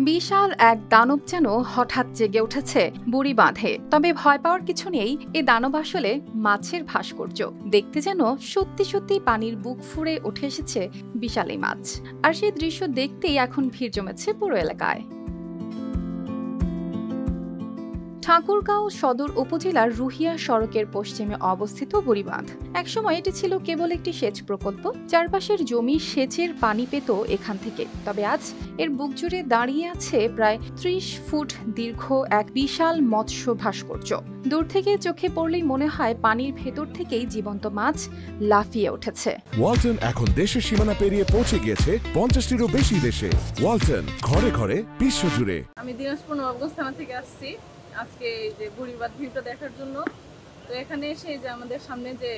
বিশাল এক দানব যেন হঠাৎ জেগে উঠেছে বুড়ি বাঁধে। তবে ভয় পাওয়ার কিছু নেই, এ দানব আসলে মাছের ভাস্কর্য। দেখতে যেন সত্যি সত্যি পানির বুক ফুঁড়ে উঠে এসেছে বিশাল এই মাছ। আর সেই দৃশ্য দেখতেই এখন ভিড় জমেছে পুরো এলাকায়। ঠাকুরগাঁও সদর উপজেলার রুহিয়া সড়কের পশ্চিমে অবস্থিত বুড়িবাঁধ। একসময় এটি ছিল কেবল একটি সেচ প্রকল্প। চারপাশের জমি সেচের পানি পেত এখান থেকে। তবে আজ এর বুক জুড়ে দাঁড়িয়ে আছে প্রায় ৩০ ফুট দীর্ঘ এক বিশাল মৎস্য ভাস্কর্য। দূর থেকে চোখে পড়লেই মনে হয় পানির ভেতর থেকেই জীবন্ত মাছ লাফিয়ে উঠেছে। ওয়ালটন এখন দেশের সীমানা পেরিয়ে পৌঁছে গিয়েছে 50টিরও বেশি দেশে। ওয়ালটন, ঘরে ঘরে বিশ্বজুড়ে। আমি দিনাজপুর নবাবগঞ্জ থানা থেকে আসছি আজকে যে বুড়িবাঁধ ভিউটা দেখার জন্য। তো এখানে এসে যে আমাদের সামনে যে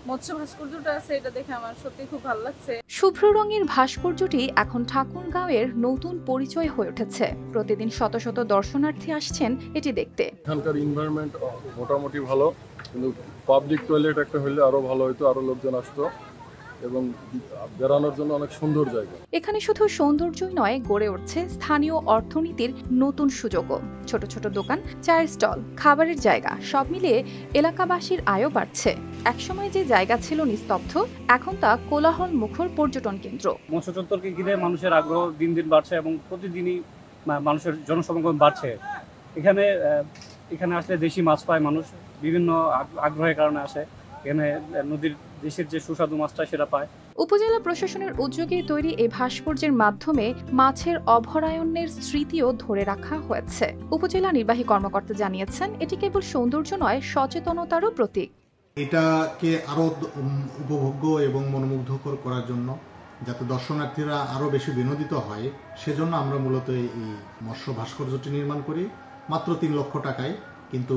মৎস্য ভাস্কর্যটা আছে এটা দেখে আমার সত্যি খুব ভালো লাগছে। শুভ্র রঙের ভাস্কর্যটি এখন ঠাকুরগাঁওয়ের নতুন পরিচয় হয়ে উঠেছে। প্রতিদিন শত শত দর্শনার্থী আসছেন এটি দেখতে। এখানকার এনভায়রনমেন্ট মোটামুটি ভালো, কিন্তু পাবলিক টয়লেট একটা হলে আরো ভালো হতো, আরো লোকজন আসতো এবং বেড়ানোর জন্য অনেক সুন্দর জায়গা। এখানে শুধু সৌন্দর্যই নয়, গড়ে উঠছে স্থানীয় অর্থনীতির নতুন সুযোগও। ছোট ছোট দোকান, চায়ের স্টল, খাবারের জায়গা, সব মিলিয়ে এলাকাবাসীর আয়ও বাড়ছে। একসময় যে জায়গা ছিল নিস্তব্ধ, এখন তা কোলাহল মুখর পর্যটন কেন্দ্র। মৎস্য চত্বরকে ঘিরে মানুষের আগ্রহ দিন দিন বাড়ছে এবং প্রতিদিনই মানুষের জনসমাগম বাড়ছে। এখানে আসলে দেশি মাছ পায় মানুষ, বিভিন্ন আগ্রহের কারণে আসে। এখানে নদীর দেশের যে সুস্বাদু মাছটা সেটা পায়। উপজেলা প্রশাসনের উদ্যোগে তৈরি এই ভাস্কর্যের মাধ্যমে মাছের অভয়ারণ্যের স্মৃতিও ধরে রাখা হয়েছে। উপজেলা নির্বাহী কর্মকর্তা জানিয়েছেন, এটি কেবল সৌন্দর্য নয়, সচেতনতারও প্রতীক। এটাকে আরো উপভোগ্য এবং মনোমুগ্ধকর করার জন্য, যাতে দর্শনার্থীরা আরো বেশি বিনোদিত হয়, সেজন্য আমরা মূলত এই মৎস্য ভাস্কর্যটি নির্মাণ করি মাত্র ৩ লক্ষ টাকায়। কিন্তু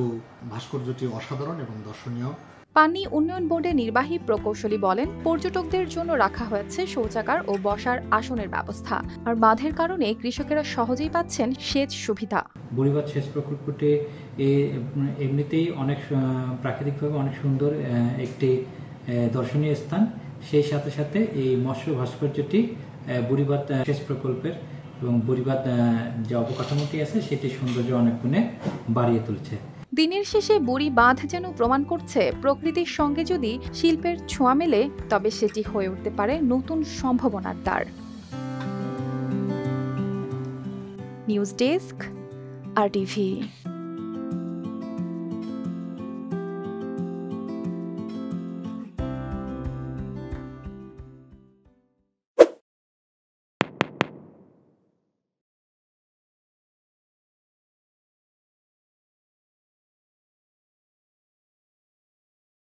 ভাস্কর্যটি অসাধারণ এবং দর্শনীয়। পানি উন্নয়ন বোর্ডের নির্বাহী প্রকৌশলী বলেন, পর্যটকদের জন্য রাখা হয়েছে শৌচাগার ও বসার আসনের ব্যবস্থা। আর বাঁধের কারণে কৃষকেরা সহজেই পাচ্ছেন সেচ সুবিধা। বুড়িবাঁধ সেচ প্রকল্পটি এমনিতেই অনেক প্রাকৃতিকভাবে অনেক সুন্দর একটি দর্শনীয় স্থান। সেই সাথে সাথে এই মৎস্য ভাস্কর্যটি বুড়িবাঁধ সেচ প্রকল্পের এবং বুড়িবাঁধ যে অবকাঠামোটি আছে সেটির সৌন্দর্য অনেক গুণে বাড়িয়ে তুলছে। দিনের শেষে বুড়িবাঁধ যেন প্রমাণ করছে, প্রকৃতির সঙ্গে যদি শিল্পের ছোঁয়া মেলে, তবে সেটি হয়ে উঠতে পারে নতুন সম্ভাবনার দ্বার। News desk, RTV।